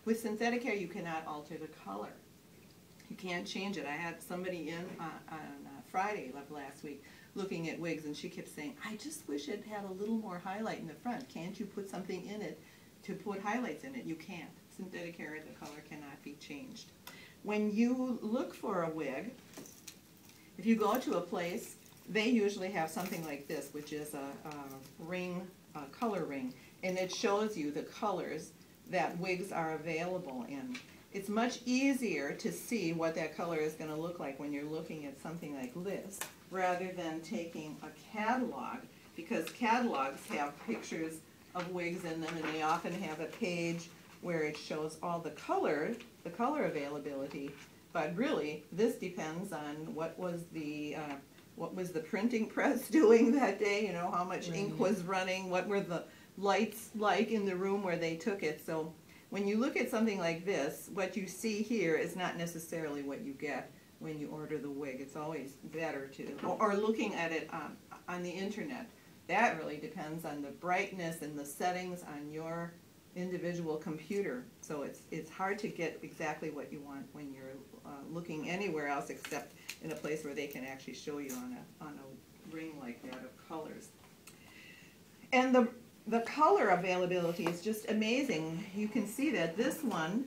With synthetic hair, you cannot alter the color. You can't change it. I had somebody in on Friday of last week looking at wigs, and she kept saying, I just wish it had a little more highlight in the front. Can't you put something in it to put highlights in it? You can't. Synthetic hair, the color cannot be changed. When you look for a wig, if you go to a place, they usually have something like this, which is a ring, a color ring, and it shows you the colors that wigs are available in. It's much easier to see what that color is going to look like when you're looking at something like this, rather than taking a catalog, because catalogs have pictures of wigs in them, and they often have a page where it shows all the color availability. But really, this depends on what was the printing press doing that day, you know, how much ink was running, what were the lights like in the room where they took it. So when you look at something like this, what you see here is not necessarily what you get when you order the wig. It's always better to, or looking at it on the internet. That really depends on the brightness and the settings on your individual computer. So it's hard to get exactly what you want when you're looking anywhere else except in a place where they can actually show you on a ring like that of colors. And the color availability is just amazing. You can see that this one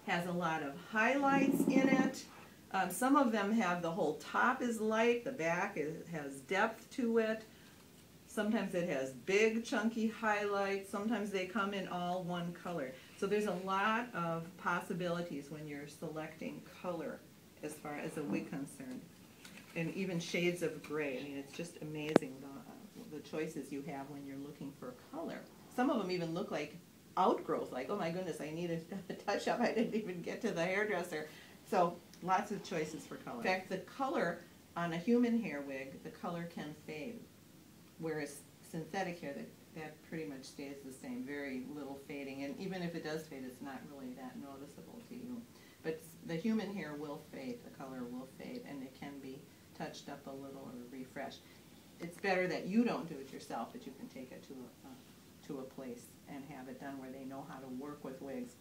has a lot of highlights in it. Some of them have the whole top is light, the back has depth to it. Sometimes it has big chunky highlights. Sometimes they come in all one color. So there's a lot of possibilities when you're selecting color as far as a wig concerned. And even shades of gray. I mean, it's just amazing the choices you have when you're looking for color. Some of them even look like outgrowth, like, oh my goodness, I need a touch-up. I didn't even get to the hairdresser. So lots of choices for color. In fact, the color on a human hair wig, the color can fade. Whereas synthetic hair, that pretty much stays the same, very little fading. And even if it does fade, it's not really that noticeable to you. But the human hair will fade, the color will fade, and it can be touched up a little or refreshed. It's better that you don't do it yourself, but you can take it to a place and have it done where they know how to work with wigs.